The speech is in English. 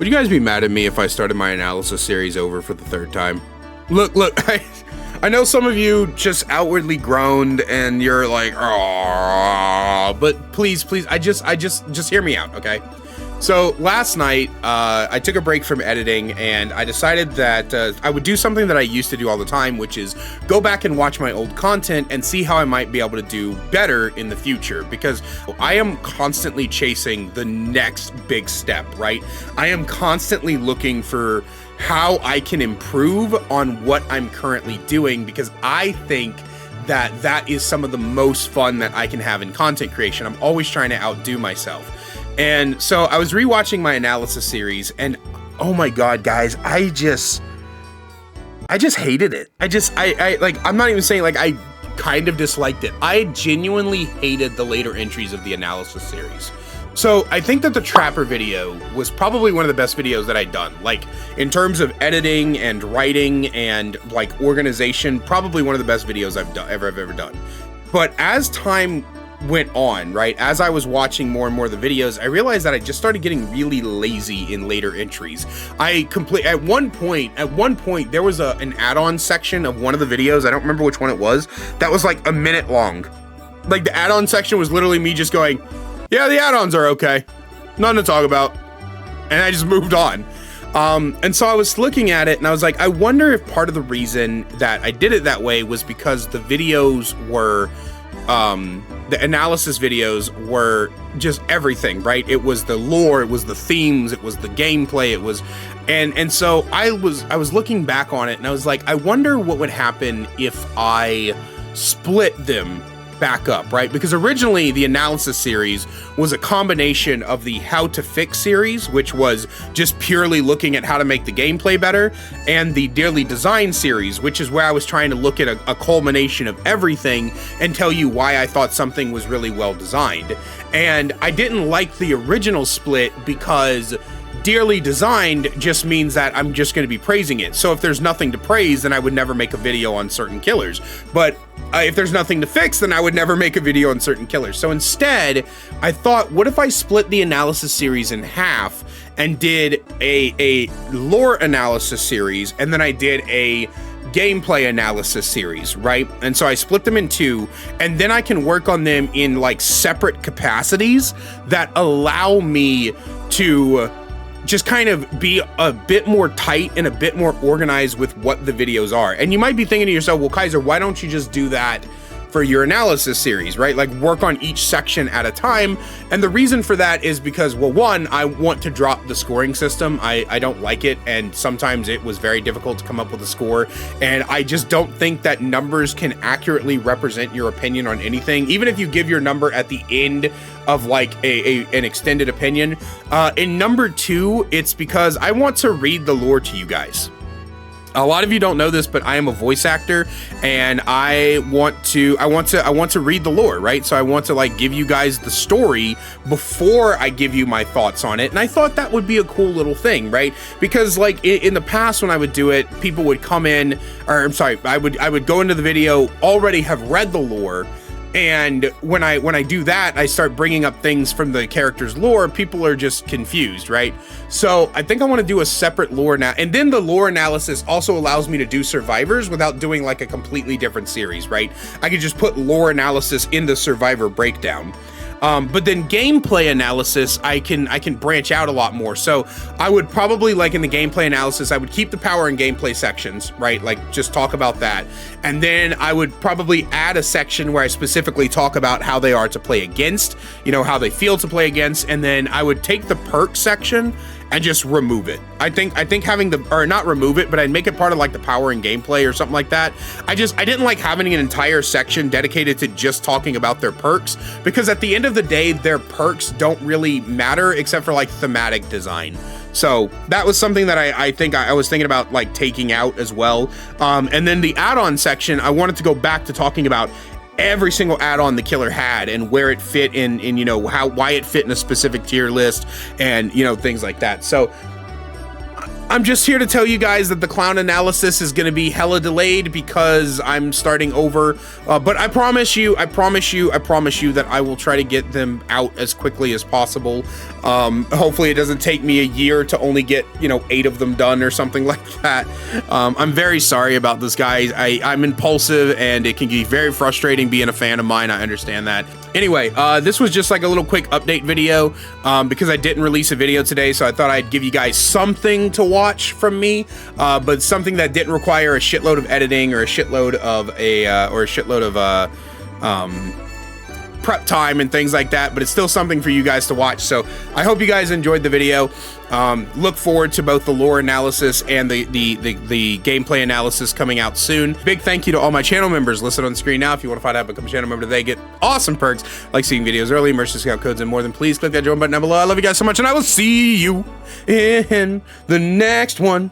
Would you guys be mad at me if I started my analysis series over for the third time? Look, I know some of you just outwardly groaned and you're like, oh, but please, just hear me out, okay? So last night, I took a break from editing and I decided that I would do something that I used to do all the time, which is go back and watch my old content and see how I might be able to do better in the future, because I am constantly chasing the next big step, right? I am constantly looking for how I can improve on what I'm currently doing, because I think that is some of the most fun that I can have in content creation. I'm always trying to outdo myself. And so I was rewatching my analysis series and oh my God, guys, I just hated it. I like, I'm not even saying like I kind of disliked it. I genuinely hated the later entries of the analysis series. So I think that the Trapper video was probably one of the best videos that I'd done. Like in terms of editing and writing and like organization, probably one of the best videos I've ever done. But as time went on, right, as I was watching more and more of the videos, I realized that I just started getting really lazy in later entries. At one point there was an add-on section of one of the videos, I don't remember which one it was, that was like a minute long. Like the add-on section was literally me just going, yeah, the add-ons are okay, nothing to talk about, and I just moved on. And so I was looking at it and I was like, I wonder if part of the reason that I did it that way was because the videos were the analysis videos were just everything, right? It was the lore, it was the themes, it was the gameplay, it was, and so I was looking back on it and I was like, I wonder what would happen if I split them back up, right? Because originally the analysis series was a combination of the how to fix series, which was just purely looking at how to make the gameplay better, and the Dearly Designed series, which is where I was trying to look at a culmination of everything and tell you why I thought something was really well designed. And I didn't like the original split because Dearly Designed just means that I'm just going to be praising it. So if there's nothing to praise, then I would never make a video on certain killers. But if there's nothing to fix, then I would never make a video on certain killers. So instead, I thought, what if I split the analysis series in half and did a lore analysis series, and then I did a gameplay analysis series, right? And so I split them in two, and then I can work on them in like separate capacities that allow me to just kind of be a bit more tight and a bit more organized with what the videos are. And you might be thinking to yourself, well, Kaiser, why don't you just do that for your analysis series, right? Like work on each section at a time. And the reason for that is because, well, one, I want to drop the scoring system. I don't like it. And sometimes it was very difficult to come up with a score. And I just don't think that numbers can accurately represent your opinion on anything. Even if you give your number at the end of like an extended opinion. In number two, it's because I want to read the lore to you guys. A lot of you don't know this, but I am a voice actor and I want to read the lore, right? So I want to like give you guys the story before I give you my thoughts on it. And I thought that would be a cool little thing, right? Because like in the past when I would do it, people would come in, or I'm sorry, I would go into the video, already have read the lore. And when I do that, I start bringing up things from the character's lore, people are just confused, right? So I think I want to do a separate lore now. And then the lore analysis also allows me to do survivors without doing like a completely different series, right? I could just put lore analysis in the survivor breakdown. But then gameplay analysis, I can branch out a lot more. So I would probably, like in the gameplay analysis, I would keep the power and gameplay sections, right? Like just talk about that. And then I would probably add a section where I specifically talk about how they are to play against, you know, how they feel to play against. And then I would take the perk section and just remove it. I think having the, or not remove it, but I'd make it part of like the power and gameplay or something like that. I didn't like having an entire section dedicated to just talking about their perks, because at the end of the day, their perks don't really matter except for like thematic design. So that was something that I think I was thinking about like taking out as well. And then the add-on section, I wanted to go back to talking about every single add-on the killer had and where it fit in you know, why it fit in a specific tier list and, you know, things like that. So I'm just here to tell you guys that the clown analysis is going to be hella delayed because I'm starting over. But I promise you that I will try to get them out as quickly as possible. Hopefully it doesn't take me a year to only get, 8 of them done or something like that. I'm very sorry about this, guys. I'm impulsive and it can be very frustrating being a fan of mine. I understand that. Anyway, this was just like a little quick update video because I didn't release a video today, so I thought I'd give you guys something to watch from me, but something that didn't require a shitload of editing or a shitload of prep time and things like that, but it's still something for you guys to watch. So I hope you guys enjoyed the video. Look forward to both the lore analysis and the gameplay analysis coming out soon. Big thank you to all my channel members listed on screen now. If you want to find out, become a channel member, they get awesome perks like seeing videos early, merch discount codes, and more. Than please click that join button down below. I love you guys so much, and I will see you in the next one.